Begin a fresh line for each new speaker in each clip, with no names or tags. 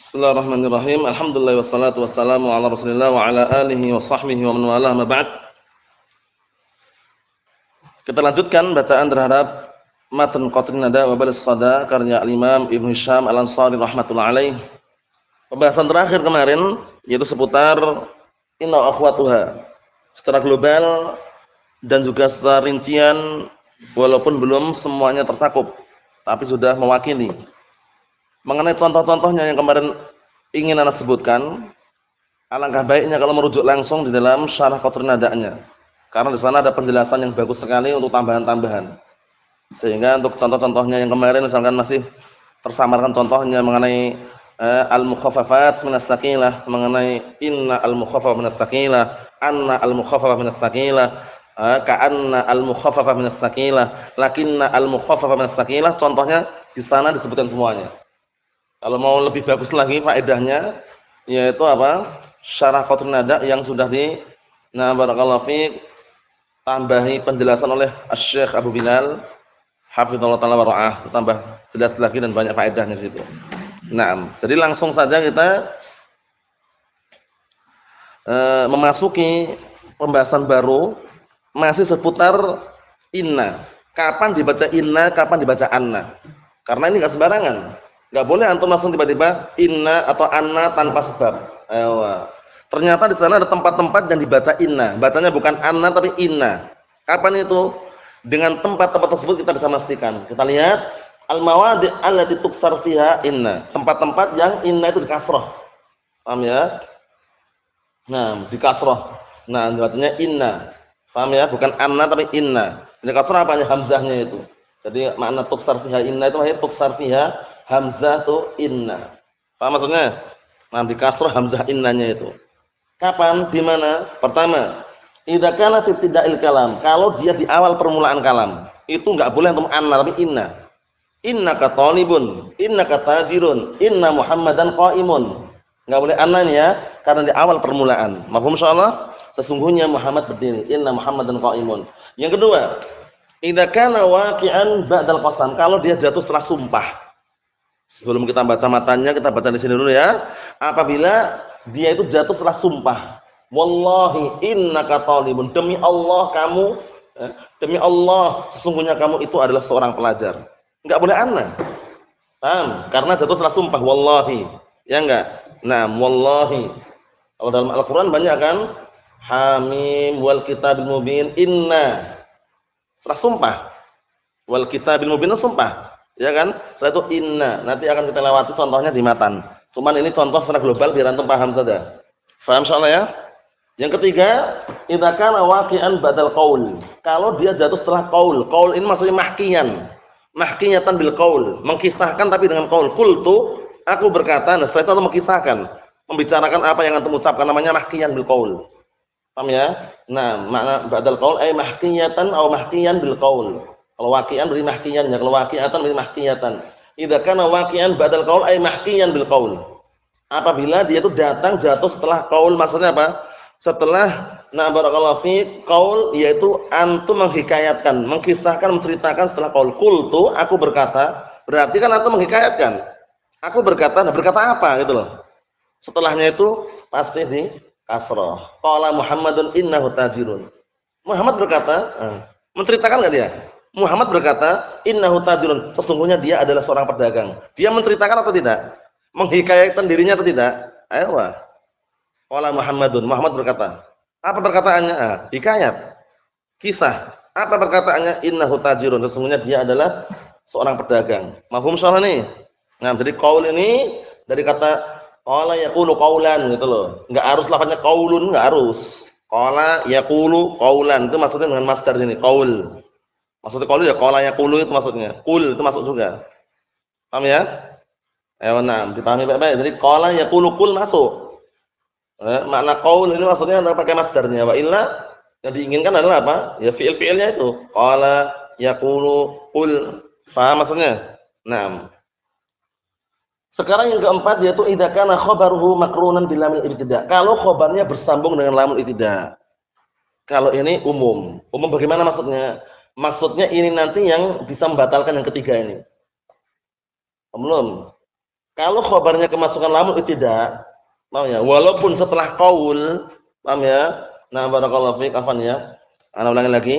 Bismillahirrahmanirrahim. Alhamdulillah wassalatu wassalamu ala Rasulillah wa ala alihi wa sahbihi wa man walah ma ba'd. Kita lanjutkan bacaan terhadap Matan Qatrin Nada wa Balis Sada karya Al-Imam Ibnu Hisham Al-Ansari rahimatullah alaih. Pembahasan terakhir kemarin yaitu seputar inna akhwatuha. Secara global dan juga secara rincian walaupun belum semuanya tercakup tapi sudah mewakili. Mengenai contoh-contohnya yang kemarin ingin Anda sebutkan, alangkah baiknya kalau merujuk langsung di dalam syarah Qatrin Nada'nya. Karena di sana ada penjelasan yang bagus sekali untuk tambahan-tambahan. Sehingga untuk contoh-contohnya yang kemarin misalkan masih tersamarkan contohnya mengenai al-mukhaffafat minas tsaqilah, mengenai inna al-mukhaffafah minas tsaqilah, anna al-mukhaffafah minas tsaqilah, ka'anna al-mukhaffafah minas tsaqilah, lakinna al-mukhaffafah minas tsaqilah, contohnya di sana disebutkan semuanya. Kalau mau lebih bagus lagi faedahnya yaitu apa? Syarah Qatrin Nada yang sudah barakallahu fiik tambahi penjelasan oleh Asy-Syaikh Abu Bilal hafizallahu taala wa ra'ah, tambah jelas lagi dan banyak faedahnya di situ. Naam, jadi langsung saja kita memasuki pembahasan baru masih seputar inna. Kapan dibaca inna, kapan dibaca anna? Karena ini enggak sembarangan. Enggak boleh antum langsung tiba-tiba inna atau anna tanpa sebab. Ternyata di sana ada tempat-tempat yang dibaca inna. Bacanya bukan anna tapi inna. Kapan itu? Dengan tempat-tempat tersebut kita bisa memastikan. Kita lihat al-mawadi' allati tuksar fiha inna. Tempat-tempat yang inna itu di kasrah. Paham ya? Nah, di kasrah. Nah, bacanya inna. Paham ya? Bukan anna tapi inna. Di kasrah apanya? Hamzahnya itu. Jadi makna tuksar fiha inna itu maknanya tuksar fiha hamzah tu inna. Paham maksudnya? Nah, di kasrah hamzah innanya itu. Kapan? Di mana? Pertama, idza kana fi ibtida'il kalam. Kalau dia di awal permulaan kalam, itu enggak boleh untuk anna tapi inna. Innaka talibun, innaka tajirun, inna Muhammadan qaimun. Enggak boleh annanya ya, karena di awal permulaan. Mafhum insyaallah? Sesungguhnya Muhammad berdiri, inna Muhammadan qaimun. Yang kedua, idza kana waqi'an ba'dal qasam. Kalau dia jatuh setelah sumpah. Sebelum kita baca matanya, kita baca di sini dulu ya. Apabila dia itu jatuh setelah sumpah, wallahi innaka talibun, demi Allah kamu, demi Allah sesungguhnya kamu itu adalah seorang pelajar. Enggak boleh anna. Paham? Karena jatuh setelah sumpah, wallahi. Ya enggak? Nah, wallahi. Kalau dalam Al-Qur'an banyak kan? Hamim wal kitabil mubin, inna. Setelah sumpah. Wal kitabil mubin sumpah. Ya kan? Setelah itu inna. Nanti akan kita lewati contohnya di matan. Cuman ini contoh secara global biar antum paham saja. Paham insyaallah ya? Yang ketiga, idza kana waqi'an ba'dal qaul. Kalau dia jatuh setelah qaul. Qaul ini maksudnya mahkiyan. Mahkiyatan bil qaul, mengkisahkan tapi dengan qaul. Qultu, aku berkata. Nah, setelah itu antum mengkisahkan, membicarakan apa yang antum ucapkan, namanya mahkiyan bil qaul. Paham ya? Nah, makna ba'dal qaul ay mahkiyatan atau mahkiyan bil qaul. Kalau waqi'an beri mahkiyan ya, kalau waqi'atan beri mahkiyatan. Idza kana waqi'an ba'dal qaul ay mahkiyan bil qaul. Apabila dia itu datang jatuh setelah qaul, maksudnya apa? Setelah barakallahu fi qaul, yaitu antum menghikayatkan, mengkisahkan, menceritakan setelah qaul. Qultu, aku berkata, berarti kan antum menghikayatkan. Aku berkata, nah berkata apa gitu loh. Setelahnya itu pasti di kasrah. Qala Muhammadun innahu tajirun. Muhammad berkata, menceritakan enggak dia? Muhammad berkata, innahu tajirun, sesungguhnya dia adalah seorang pedagang. Dia menceritakan atau tidak? Menghikayatkan dirinya atau tidak? Ayo. Qala Muhammadun, Muhammad berkata. Apa perkataannya? Hikayat. Kisah. Apa perkataannya? Innahu tajirun, sesungguhnya dia adalah seorang pedagang. Mafhum insyaallah nih. Nah, jadi qaul ini dari kata qala yaqulu qaulan gitu loh. Enggak harus lafaznya qaulun, enggak harus. Qala yaqulu qaulan, itu maksudnya dengan masdar sini, qaul. Maksudnya qaul ya qala yaqulu itu maksudnya. Qul itu masuk juga. Paham ya? Ayo nah, dipahami baik-baik. Jadi qala yaqulu qul masuk. Makna qaul ini maksudnya adalah pakai masdarnya. Wa illa yang diinginkan adalah apa? Ya fiil-fiilnya itu. Qala yaqulu qul. Paham maksudnya? Naam. Sekarang yang keempat yaitu idza kana khabaruhu maqrunan bil lamil ibtida'. Kalau khabarnya bersambung dengan lamul ibtida'. Kalau ini umum. Umum bagaimana maksudnya? Maksudnya ini nanti yang bisa membatalkan yang ketiga ini. Belum. Kalau khabarnya kemasukan lamun tidak, paham ya? Walaupun setelah qaul, paham ya? Nah, barakallahu fiik, afan ya. Ana ulangi lagi.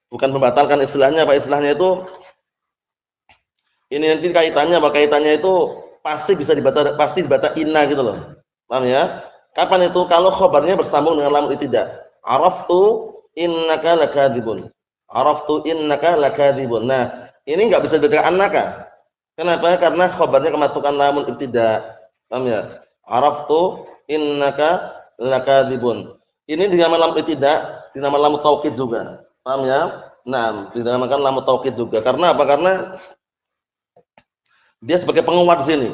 Bukan membatalkan istilahnya, Pak. Istilahnya itu ini nanti kaitannya apa? Kaitannya itu pasti dibaca inna gitu loh. Paham ya? Kapan itu? Kalau khabarnya bersambung dengan lam tidak. Araftu innaka lakadzibun. Araftu innaka lakadzibun. Nah, ini enggak bisa dibaca annaka. Kenapa? Karena khabarnya kemasukan lamun ibtida. Paham ya? Araftu innaka lakadzibun. Ini dinamakan lam ibtida, dinamakan lam taukid juga. Paham ya? Nah, dinamakan lam taukid juga. Karena apa? Karena dia sebagai penguat di sini.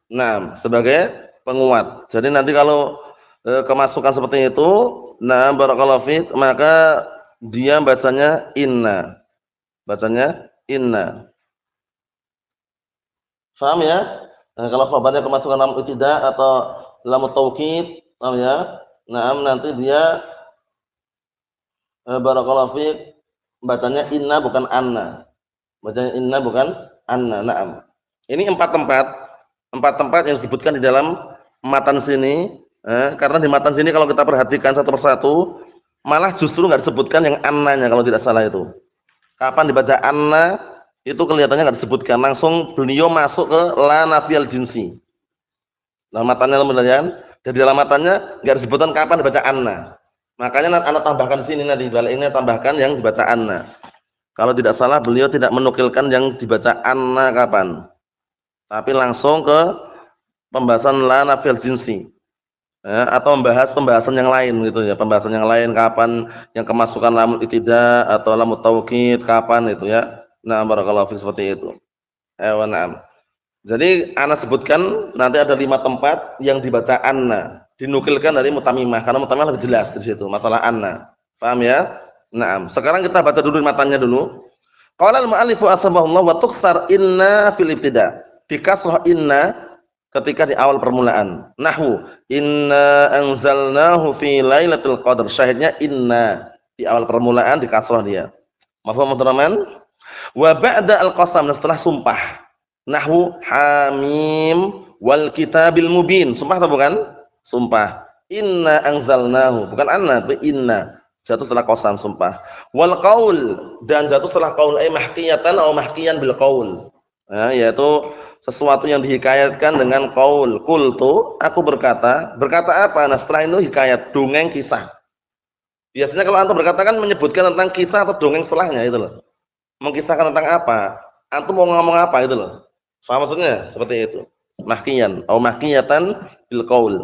Nah, sebagai penguat. Jadi nanti kalau kemasukan seperti itu, nah barakallahu fiik, maka dia bacanya inna. Bacanya inna. Paham ya? Nah, kalau khabarnya kemasukan lam tidak atau lam taukid, paham ya? Nah, nanti dia barakallahu fiik bacanya inna bukan anna. Bacanya inna bukan anna. Naam. Ini empat tempat yang disebutkan di dalam matan sini. Karena di matan sini kalau kita perhatikan satu persatu, malah justru nggak disebutkan yang annanya kalau tidak salah itu. Kapan dibaca anna itu kelihatannya nggak disebutkan. Langsung beliau masuk ke la nafiyal jinsi. Nah matanya teman-teman, dan di dalam matanya nggak disebutkan kapan dibaca anna. Makanya anak tambahkan di sini nanti balik ini tambahkan yang dibaca anna. Kalau tidak salah beliau tidak menukilkan yang dibaca anna kapan. Tapi langsung ke pembahasan la nafil jinsi, atau membahas pembahasan yang lain gitu ya, pembahasan yang lain kapan yang kemasukan lamul ibtida atau lamut taukid kapan itu ya. Nah barakallahu fiik seperti itu. Na'am. Jadi ana sebutkan nanti ada 5 tempat yang dibaca anna, dinukilkan dari mutamimah karena mutamimah lebih jelas di situ masalah anna. Paham ya? Naam. Sekarang kita baca dulu matanya dulu. Qala al-mu'allifu asbahullah wa tuksar inna fil ibtida'. Dikasrah inna ketika di awal permulaan. Nahwu inna anzalnahu fi lailatul qadar. Syahidnya inna di awal permulaan dikasrah dia. Mafhum teman-teman? Wa ba'da al-qasam, setelah sumpah. Nahwu hamim wal kitabil mubin. Sumpah atau bukan? Sumpah. Inna anzalnahu, bukan anna, tapi inna. Jatuh setelah qasam sumpah. Wal qaul, dan jatuh setelah qaul ay mahkiyatan atau mahkiyan bil qaul. Nah, yaitu sesuatu yang dihikayatkan dengan qaul. Qultu, aku berkata. Berkata apa? Nah, setelah itu hikayat, dongeng kisah. Biasanya kalau antum berkata kan menyebutkan tentang kisah atau dongeng setelahnya itu loh. Mengkisahkan tentang apa? Antum mau ngomong apa itu loh. Faham maksudnya? Seperti itu. Mahkiyan atau mahkiyatan bil qaul.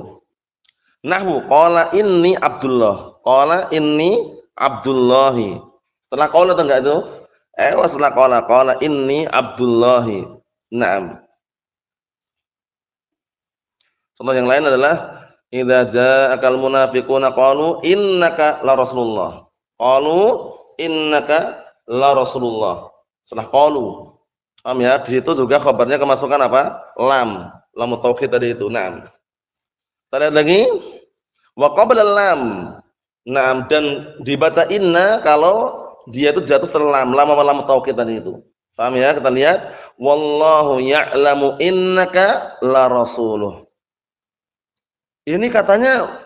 Nahwu qala inni Abdullah. Qala inni Abdullahi. Setelah qala atau enggak itu? Setelah qala inni Abdullahi. Naam. Contoh yang lain adalah idza ja'akal munafiquna qalu innaka la rasulullah. Qalu innaka la rasulullah. Setelah qalu. Paham ya? Di situ juga khabarnya kemasukan apa? Lam. Lam tauhid tadi itu. Naam. Kita lihat lagi. Wa qabla lam. Naam, dan dibaca inna kalau dia itu jatuh setelah lam apa lam tauhid tadi itu. Paham ya? Kita lihat wallahu ya'lamu innaka la rasuluh. Ini katanya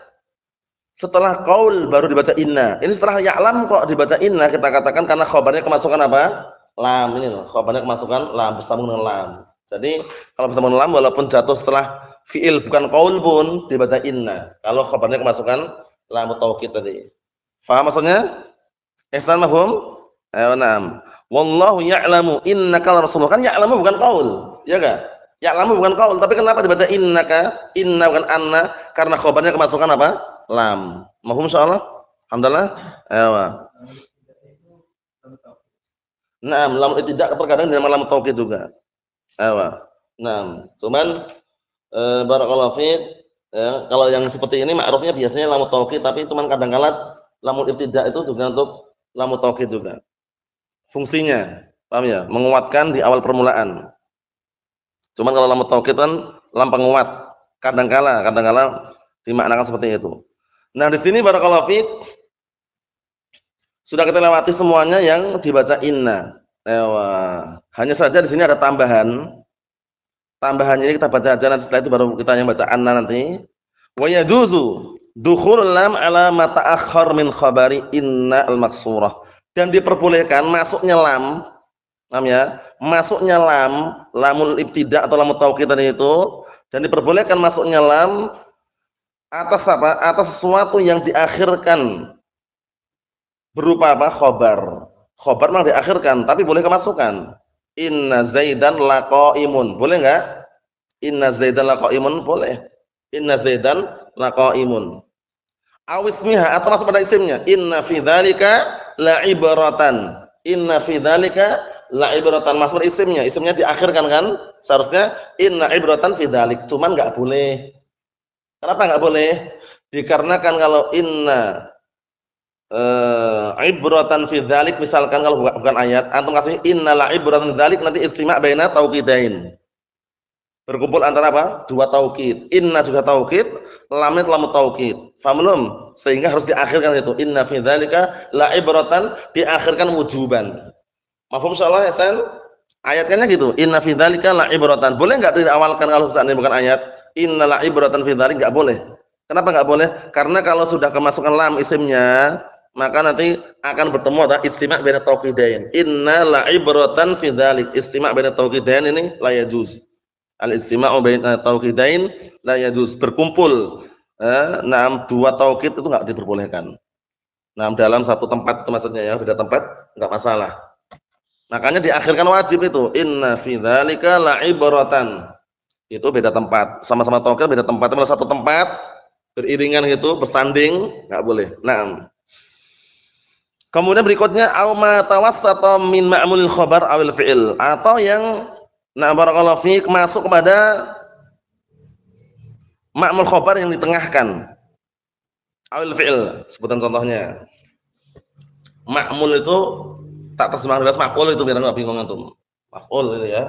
setelah qaul baru dibaca inna. Ini setelah ya'lam kok dibaca inna, kita katakan karena khabarnya kemasukan apa? Lam. Ini loh, khabarnya kemasukan lam bersambung dengan lam. Jadi kalau bersambung dengan lam walaupun jatuh setelah fi'il bukan qaul pun dibaca inna. Kalau khabarnya kemasukan lam taukid tadi. Faham maksudnya? Ihsan mafhum? Na'am. Wallahu ya'lamu innaka rasulullah. Kan ya'lamu bukan qaul, ya enggak? Ya'lamu bukan qaul, tapi kenapa dibaca innaka? Inna bukan anna karena khabarnya kemasukan apa? Lam. Mafhum insyaallah? Alhamdulillah. Naam, lam tidak terkadang dengan lam taukid juga. Naam. Cuman barakallahu fiik, kalau yang seperti ini ma'rufnya biasanya lam taukid, tapi cuman kadang-kala lam ibtida itu juga untuk lam taukid juga. Fungsinya, paham ya? Menguatkan di awal permulaan. Cuman kalau lam taukid kan lam penguat. Kadang-kala dimaknakan seperti itu. Nah, di sini barakallahu fiik sudah kita lewati semuanya yang dibaca inna. Hanya saja di sini ada tambahan. Tambahannya ini kita baca aja nanti setelah itu baru kita yang baca anna nanti. Wa yajuzu dukhulul lam ala ma ta'akhkhar min khabari inna al-maksurah. Dan diperbolehkan masuknya lam, paham ya? Masuknya lam, lamul ibtida atau lamut taukid tadi itu dan diperbolehkan masuknya lam atas apa? Atas sesuatu yang diakhirkan berupa apa? Khobar. Khobar memang diakhirkan, tapi boleh kemasukan. Inna Zaidan laqaimun. Boleh enggak? Inna Zaidan laqaimun boleh. Inna Zaidan laqaimun. Aw ismiha atau masuk pada isimnya. Inna fi dzalika la'ibratan. Inna fi dzalika la'ibratan masuk pada isimnya. Isimnya diakhirkan kan? Seharusnya inna ibratan fi dzalik. Cuman enggak boleh. Kenapa enggak boleh? Dikarenakan kalau inna ibratan fi dzalik misalkan kalau bukan ayat antum kasih innala ibratan dzalik nanti istima' baina tauqidain. Berkumpul antara apa? Dua taukid. Inna juga taukid, lamnya lam taukid. Paham belum? Sehingga harus diakhirkan itu. Inna fi dzalika la ibratan diakhirkan wujuban. Mafhum insyaallah ya, San? Ayatnya gitu. Inna fi dzalika la ibratan. Boleh enggak diawalkan kalau seandainya bukan ayat? Inna la ibratan fi dzalik enggak boleh. Kenapa enggak boleh? Karena kalau sudah kemasukan lam isimnya, maka nanti akan bertemu ada istima' baina tauqidain. Inna la ibratan fi dzalik. Istima' baina tauqidain ini la yajuz. Al-istima'u baina tauqidain la yajuz, berkumpul dua taukid itu enggak diperbolehkan. Dalam satu tempat itu maksudnya ya, beda tempat enggak masalah. Makanya diakhirkan wajib itu inna fi dzalika la'ibratan. Itu beda tempat, sama-sama taukid beda tempat, kalau satu tempat beriringan gitu, bersanding enggak boleh. Naam. Kemudian berikutnya au ma tawassata min ma'mulil khabar awil fi'il atau yang barakallahu fiik masuk kepada ma'mul khabar yang ditengahkan. Awil fi'il, sebutan contohnya. Ma'mul itu tak terjemahkan bebas maf'ul itu biar enggak bingung antum. Maf'ul itu ya.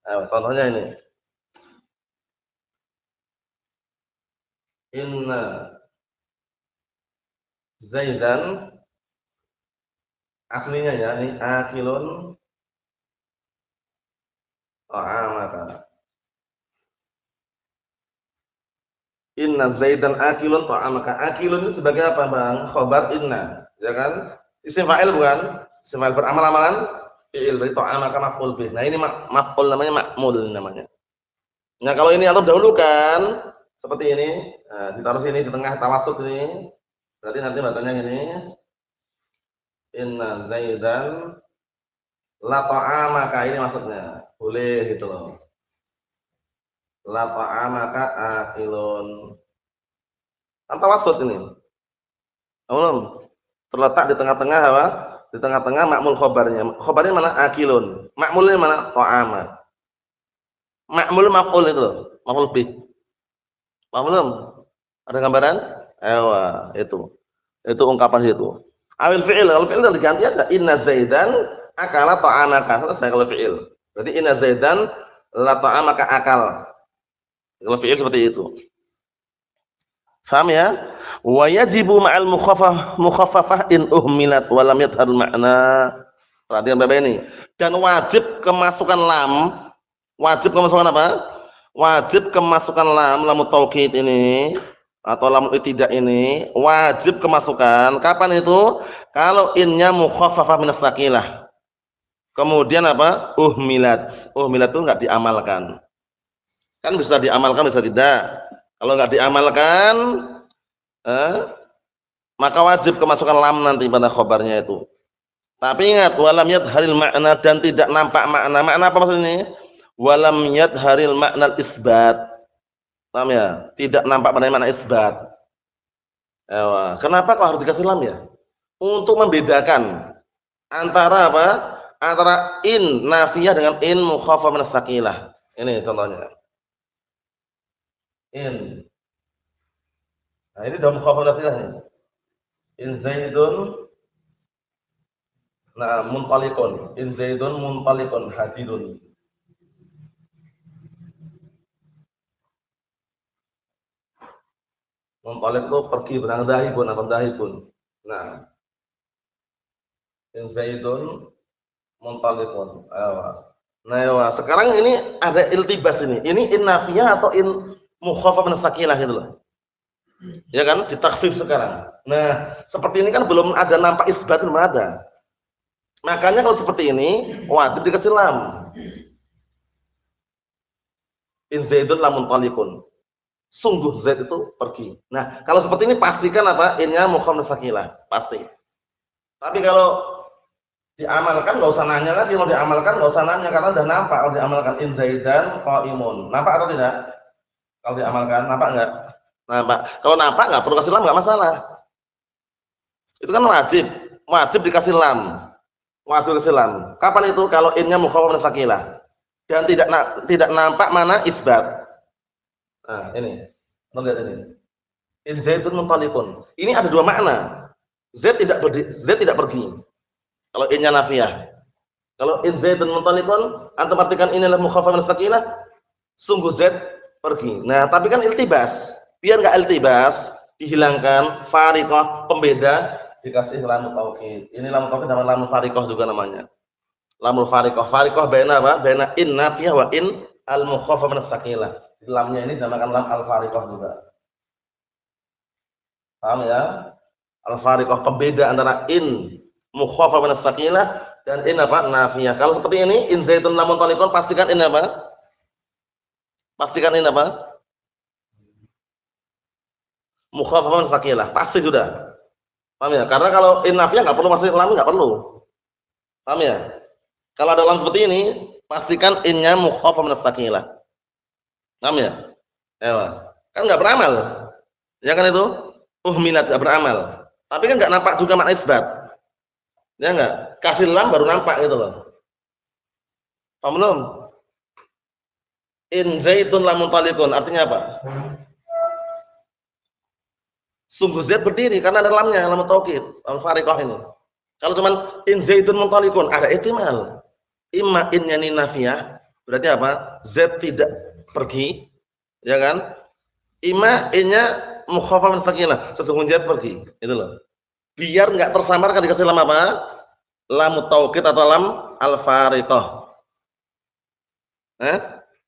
Nah, contohnya ini. Inna Zaidan aslinya ya, ini akilun ta'amaka. Inna Zaidan akilun ta'amaka. Akilun itu sebagai apa, Bang? Khabar inna, ya kan? Isim fa'il bukan? Isim fa'il beramal-amalan fi'il, berarti ta'amaka maf'ul bih. Nah, ini maf'ul namanya ma'mul namanya. Nah, kalau ini antum dahulukan seperti ini, nah, ditaruh sini di tengah tawassut ini. Berarti nanti bacanya gini. Inna Zaidan la ta'amaka, ini maksudnya. Boleh gitu loh. La ta'amaka akilun. Tawassut ini. Belum terletak di tengah-tengah apa? Di tengah-tengah ma'mul khabarnya. Khabarnya mana? Akilun. Ma'mulnya mana? Ta'ama. Ma'mul maf'ul itu loh. Maf'ul bih. Paham belum? Ada gambaran? Ewa, itu. Itu ungkapan situ. Awil fi'il, kalau fi'il udah diganti aja. Inna Zaidan akala ta'amaka. Selesai kalau fi'il. Berarti inna Zaidan la ta'amaka akal. Kalau fi'il seperti itu. Paham ya? Wa yajibu ma'al mukhaffafah in uhmilat wa lam yadhhar ma'na. Perhatikan Bapak ini. Dan wajib kemasukan lam. Wajib kemasukan apa? Wajib kemasukan lam taukid ini atau lam tidak ini wajib kemasukan. Kapan itu? Kalau innya mukhaffafah minas saqilah. Kemudian apa? Uhmilat. Uhmilat itu enggak diamalkan. Kan bisa diamalkan bisa tidak. Kalau enggak diamalkan maka wajib kemasukan lam nanti pada khabarnya itu. Tapi ingat walam yadharil makna dan tidak nampak makna. Makna apa maksudnya? Walam yadharil makna isbat. Paham ya? Tidak nampak pada makna isbat. Kenapa kok harus dikasih lam ya? Untuk membedakan antara apa? Antara in nafiyah dengan in mukhaffafah min as-saqilah. Ini contohnya. In. Nah, ini dalam mukhaffafah min as-saqilah nih. In Zaidun muntalikun. In Zaidun muntalikun hadidun. Muntalik itu pergi berang dahibun apa dahibun. Nah, in Zaidun muntalikun. Nah, ya, sekarang ini ada iltibas ini. Ini in nafiyah atau in mukhafafah min tsaqilah gitu loh. Ya kan? Ditakhfif sekarang. Nah, seperti ini kan belum ada nampak isbat, belum ada. Makanya kalau seperti ini wajib dikasih lam. In Zaidun lamun talikun. Sungguh Zaid itu pergi. Nah, kalau seperti ini pastikan apa? Innya mukhafafah min tsaqilah, pasti. Tapi kalau diamalkan nggak usah nanya lagi, kalau diamalkan nggak usah nanya karena udah nampak kalau diamalkan in Zaidan qaimun. Nampak atau tidak? Kalau diamalkan nampak enggak? Nampak. Kalau nampak enggak perlu kasih lam enggak masalah. Itu kan wajib. Wajib dikasih lam. Wajib dikasih lam. Kapan itu? Kalau innya mukhafafah min tsaqilah dan tidak nampak mana isbat. Nah, ini. Lihat ini. In Zaidun muntaliqun. Ini ada dua makna. Z tidak pergi. Kalau innya nafiyah. Kalau in Zaidun muntaliqun, antum artikan inilah mukhafafah min tsaqilah, sungguh Z pergi. Nah, tapi kan iltibas. Biar enggak iltibas, dihilangkan fariqah, pembeda, dikasih lam taukid. Ini lam taukid sama lam fariqah juga namanya. Lamul fariqah. Fariqah baina apa? Baina in nafiyah wa in al mukhafafah min tsaqilah. Lamnya ini dinamakan lam al fariqah juga. Paham ya? Al fariqah pembeda antara in mukhafafah min tsaqilah dan in apa? Nafiyah. Kalau seperti ini, in Zaidun lamun talikun, pastikan in apa? Pastikan in apa? Mukhafafah min tsaqilah. Pasti sudah. Paham ya? Karena kalau in nafiyah enggak perlu pasti lam, enggak perlu. Paham ya? Kalau ada lam seperti ini, pastikan innya mukhafafah min tsaqilah. Paham ya? Ya. Kan enggak beramal. Ya kan itu? Uhminat enggak beramal. Tapi kan enggak nampak juga makna isbat. Ya enggak? Kasih lam baru nampak gitu loh. Paham belum? In Zaidun lamun talikun artinya apa? Sungguh Zaid berdiri karena ada lamnya, lam taukid, al fariqah ini. Kalau cuman in Zaidun muntalikun ada ihtimal. Imma innya ni nafiyah, berarti apa? Zaid tidak pergi, ya kan? Imma innya mukhafafah min tsaqilah, sesungguhnya Zaid pergi, itu loh. Biar enggak tersamarkan dikasih lam apa? Lam taukid atau lam al fariqah.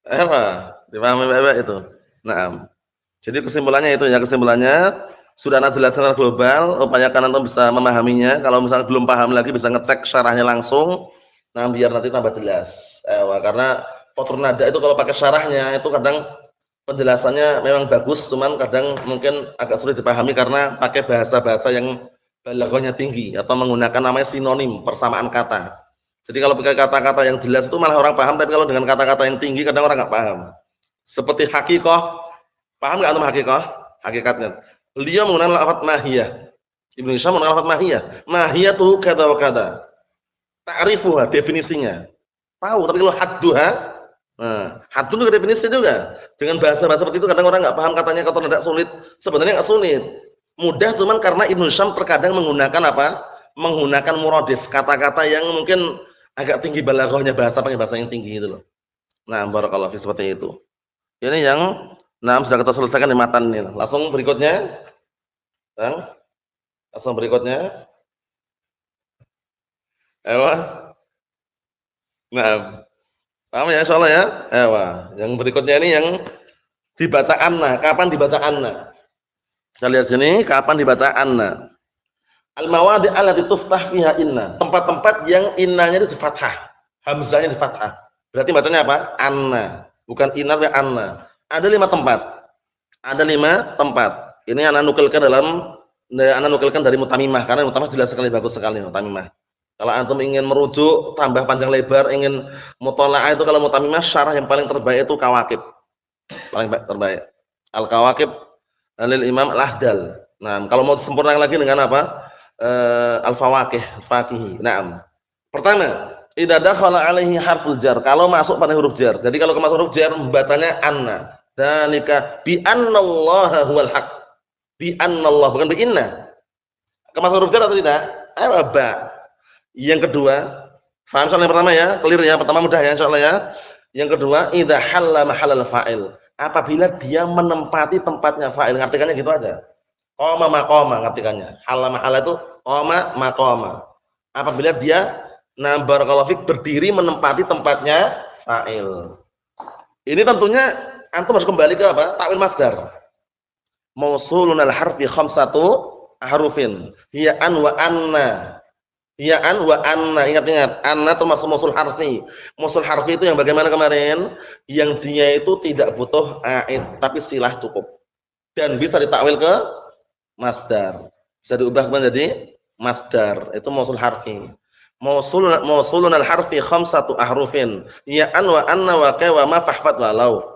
Apa? Dipahami Bapak itu? Naam. Jadi kesimpulannya itu ya, kesimpulannya sudah ana jelas secara global, upayakan antum bisa memahaminya. Kalau misalnya belum paham lagi bisa ngecek syarahnya langsung. Nah, biar nanti tambah jelas. Karena Fathur Nada itu kalau pakai syarahnya itu kadang penjelasannya memang bagus, cuman kadang mungkin agak sulit dipahami karena pakai bahasa-bahasa yang balaghahnya tinggi atau menggunakan namanya sinonim, persamaan kata. Jadi kalau pakai kata-kata yang jelas itu malah orang paham, tapi kalau dengan kata-kata yang tinggi kadang orang nggak paham. Seperti hakikoh, paham nggak antum hakikoh? Hakikatnya. Beliau menggunakan lafaz mahiyah. Ibnu Hisham menggunakan lafaz mahiyah. Mahiyatu kada wa kada. Ta'rifuha definisinya. Tahu, tapi kalau hadduha, nah, haddun juga definisi juga. Dengan bahasa-bahasa seperti itu kadang orang nggak paham, katanya kalau tidak sulit. Sebenarnya nggak sulit. Mudah cuman karena Ibnu Hisham terkadang menggunakan apa? Menggunakan muradif, kata-kata yang mungkin agak tinggi balaghahnya, pakai bahasa yang tinggi itu loh. Nah, barakallahu fi seperti itu. Ini yang sudah kita selesaikan di matan ini. Langsung berikutnya. Langsung berikutnya. Nah, paham ya insyaallah ya? Yang berikutnya ini yang dibaca anna. Kapan dibaca anna? Kita lihat sini, kapan dibaca anna? Al-mawadi' allati tuftah fiha inna. Tempat-tempat yang innanya itu di fathah. Hamzahnya di fathah. Berarti bacanya apa? Anna. Bukan inna, tapi anna. Ada 5 tempat. Ada 5 tempat. Ini anak nukilkan dari Mutamimah karena Mutamimah jelas sekali, bagus sekali Mutamimah. Kalau antum ingin merujuk tambah panjang lebar, ingin muthala'ah itu kalau Mutamimah syarah yang paling terbaik itu Kawakib. Paling terbaik. Al-Kawakib lil Imam Al-Ahdal. Nah, kalau mau sempurna lagi dengan apa? Al-Fawaqih, Faqihi. Naam. Pertama, idza dakhala alaihi harful jar. Kalau masuk pada huruf jar. Jadi kalau masuk huruf jar membacanya anna. Dzalika bi annallaha huwal haq. Bi annallah bukan bi inna. Masuk huruf jar atau tidak? Ba. Yang kedua, paham soal yang pertama ya? Clear ya? Pertama mudah ya insyaallah ya. Yang kedua, idza halla mahallal fa'il. Apabila dia menempati tempatnya fa'il, ngartikannya gitu aja. Qama maqama ngartikannya. Halla mahalla itu qama maqama. Apabila dia Nah, barakallahu fik berdiri menempati tempatnya fa'il. Ini tentunya antum harus kembali ke apa? Takwil masdar. Mausulun al-harfi khamsatu ahrufin. Hiya an wa anna. Hiya an wa anna. Ingat-ingat, anna termasuk mausul harfi. Mausul harfi itu yang bagaimana kemarin? Yang dia itu tidak butuh aid, tapi silah cukup. Dan bisa ditakwil ke masdar. Bisa diubah menjadi masdar. Itu mausul harfi. Mausulun al-harfi khamsatu ahrufin. Ya an wa anna wa ka wa ma fahfat walau.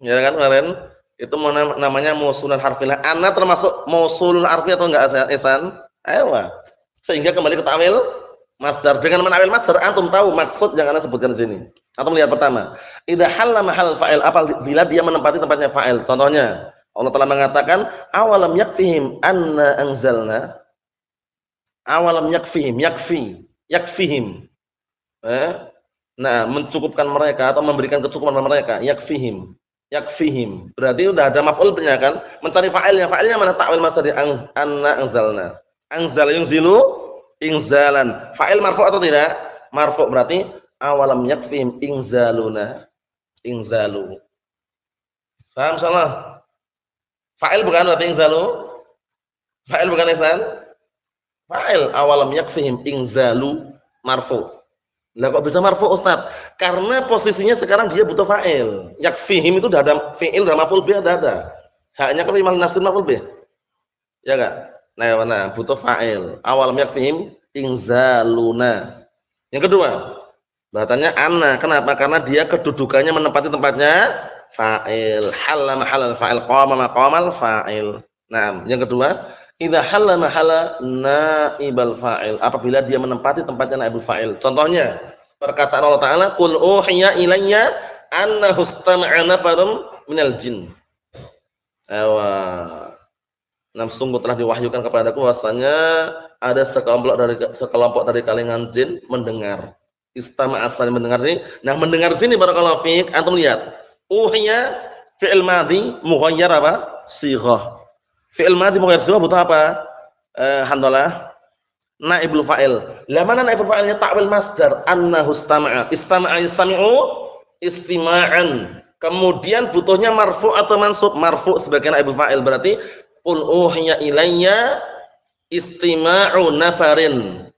Ya kan kemarin? Itu namanya mausulun harfilah. Anna termasuk mausulun harfi atau enggak, Ihsan? Ayo. Sehingga kembali ke takwil masdar. Dengan menakwil masdar antum tahu maksud yang Anda sebutkan di sini. Antum lihat pertama, idza halla mahal fa'il, apabila dia menempati tempatnya fa'il. Contohnya, Allah telah mengatakan awalam yakfihim anna anzalna. Awalam yakfihim, yakfihim. Nah, mencukupkan mereka atau memberikan kecukupan mereka, yakfihim. Berarti udah ada maf'ulnya kan? Mencari fa'ilnya. Fa'ilnya mana? Ta'wil masdar anna anzalna. Anzal yunzilu inzalan. Fa'il marfu' atau tidak? Marfu' berarti awalam yakfihim inzaluna. Inzalu. Paham salah? Fa'il bukan berarti inzalu? Fa'il bukan Ihsan? Fa'il awalam yakfihim inzalu marfu'. Lah kok bisa marfu' Ustaz? Karena posisinya sekarang dia butuh fa'il. Yakfihim itu udah ada fi'il dan maf'ul bih ada. Haknya kan imal nasib maf'ul bih. Ya enggak? Nah, mana? Butuh fa'il. Awalam yakfihim inzaluna. Yang kedua, bahasanya anna. Kenapa? Karena dia kedudukannya menempati tempatnya fa'il. Halla mahallal fa'il, qama maqamal fa'il. Nah, yang kedua, idza halla mahalla naibal fa'il, apabila dia menempati tempatnya naibul fa'il. Contohnya perkataan Allah Taala, qul uhiya ilayya annahu istama'a nafarum minal jin. Nah, sungguh telah diwahyukan kepadaku bahwasanya ada sekelompok dari kalangan jin mendengar. Istama'a aslan mendengar ini. Nah, mendengar sini barakallahu fiik, antum lihat. Uhiya fi'il madhi mughayyar apa? Shighah. Fi'il madhi mughayyar shighah butuh apa? Hamdalah. Naibul fa'il. Lah mana naibul fa'ilnya? Ta'wil masdar annahu istama'a. Istama'a yastami'u istima'an. Kemudian butuhnya marfu' atau mansub? Marfu' sebagai naibul fa'il, berarti qul uhiya ilayya istima'u nafarin.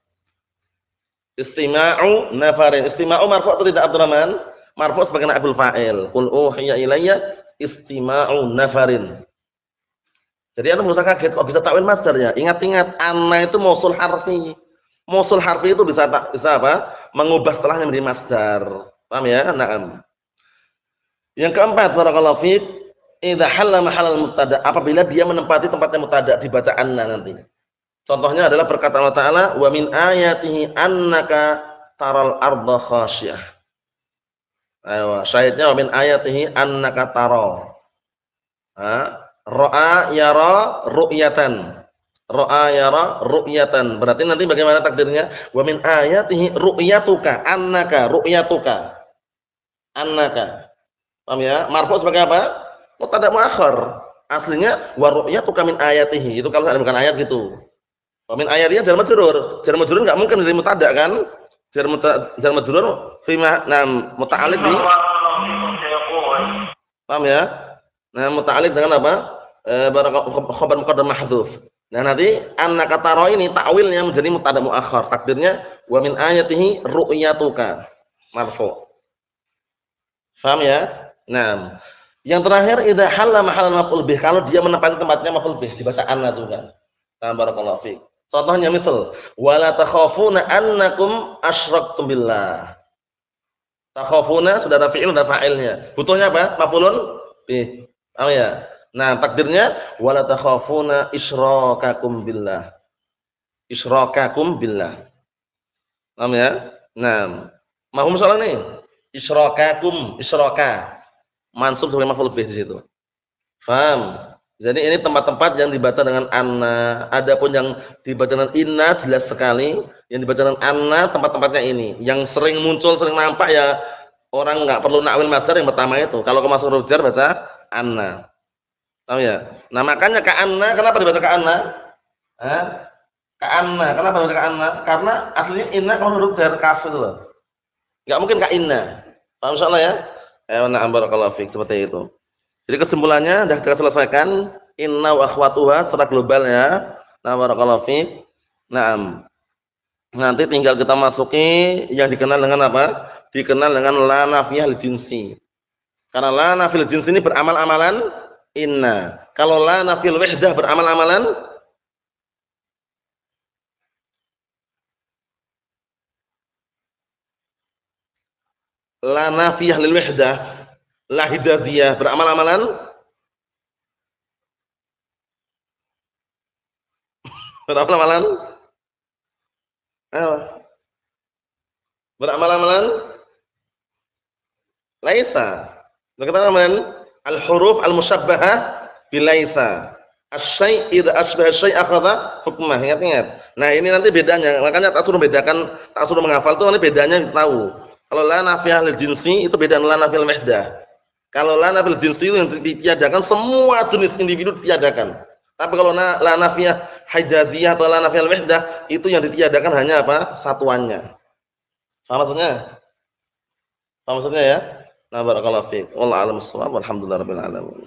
Istima'u nafarin. Istima'u marfu' atau tidak, Abdurrahman? Marfu' sebagai naibul fa'il. Qul uhiya ilayya istima'u nafarin. Jadi antum enggak usah kaget kok bisa takwil masdarnya. Ingat-ingat, anna itu mausul harfi. Mausul harfi itu bisa apa? Mengubah setelahnya menjadi masdar. Paham ya? Naam. Yang keempat, barakallahu fiik, idza halla mahallal mubtada, apabila dia menempati tempatnya mubtada dibaca anna nanti. Contohnya adalah perkataan Allah Taala, wa min ayatihi annaka taral arda khasyah. Ayo, syahidnya wa min ayatihi annaka tara. Ra'a yara ru'yatan. Ra'a yara ru'yatan. Berarti nanti bagaimana takdirnya? Wa min ayatihi ru'yatuka, annaka ru'yatuka. Annaka. Paham ya? Marfu sebagai apa? Mubtada muakhar. Aslinya wa ru'yatuka min ayatihi. Itu kalau ada bukan ayat gitu. Wa min ayatihi jar majrur. Jar majrur enggak mungkin dari mubtada kan? Jar majrur fi ma'na muta'alliq bi. Paham ya? Nah, muta'alliq dengan apa? Khabar muqaddam mahdhuf. Nah, nanti annaka tara ini ta'wilnya menjadi mubtada muakhar. Takdirnya wa min ayatihi ru'yatuka. Marfu'. Paham ya? Nah, yang terakhir idza halla mahallal maf'ul bih, kalau dia menempati tempatnya maf'ul bih dibaca anna juga. Barakallahu fiik. Contohnya misal wala takhafuna annakum asyraktum billah. Takhafuna sudah ada fi'il, sudah fa'ilnya. Butuhnya apa? Maf'ulun bih. Paham ya? Nah, takdirnya wala takhafuna isyrakakum billah. Isyrakakum billah. Paham ya? Nah, mahum salah nih. Isyrakakum, isyraka. Mansub sebagai maf'ul bih di situ. Paham? Jadi ini tempat-tempat yang dibaca dengan anna. Adapun yang dibaca dengan inna jelas sekali. Yang dibaca dengan anna tempat-tempatnya ini. Yang sering muncul, sering nampak ya orang enggak perlu nakwil masdar yang pertama itu. Kalau ke masuk huruf jar baca anna. Tahu ya? Nah, makanya ka anna, kenapa dibaca ka anna? Ka'anna. Kenapa huruf ka'anna? Karena aslinya inna kalau huruf jar kaf itu loh. Enggak mungkin ka'inna. Paham insyaallah ya? Na'am barakallahu fik, seperti itu. Jadi kesimpulannya sudah kita selesaikan inna wa akhwatuha secara global ya. Na'am barakallahu fik. Naam. Nanti tinggal kita masuki yang dikenal dengan apa? Dikenal dengan la nafiyah al jinsi. Karena la nafiyul jinsi ini beramal-amalan inna. Kalau la nafiyul wahdah beramal-amalan la nafiyah lil wahdah, la hijaziyah beramal-amalan beramal-amalan apa? Beramal-amalan laisa. Bagaimana amalan al-huruf al-musyabbahah bilaisa. Asy-syai' idza asbaha asy-syai' akhadha hukmah. Ingat-ingat. Nah, ini nanti bedanya. Makanya tak suruh bedakan, tak suruh menghafal tuh nanti bedanya tahu. Kalau la nafiyah lil jinsi itu beda dengan la nafiyal wahdah. Kalau la nafiyal jinsi itu yang ditiadakan semua jenis individu ditiadakan. Tapi kalau la nafiyah hijaziyah atau la nafiyal wahdah itu yang ditiadakan hanya apa? Satuannya. Paham maksudnya? Paham maksudnya ya? Nah, barakallahu fiik. Wallahu a'lam bissawab. Walhamdulillahirabbil alamin.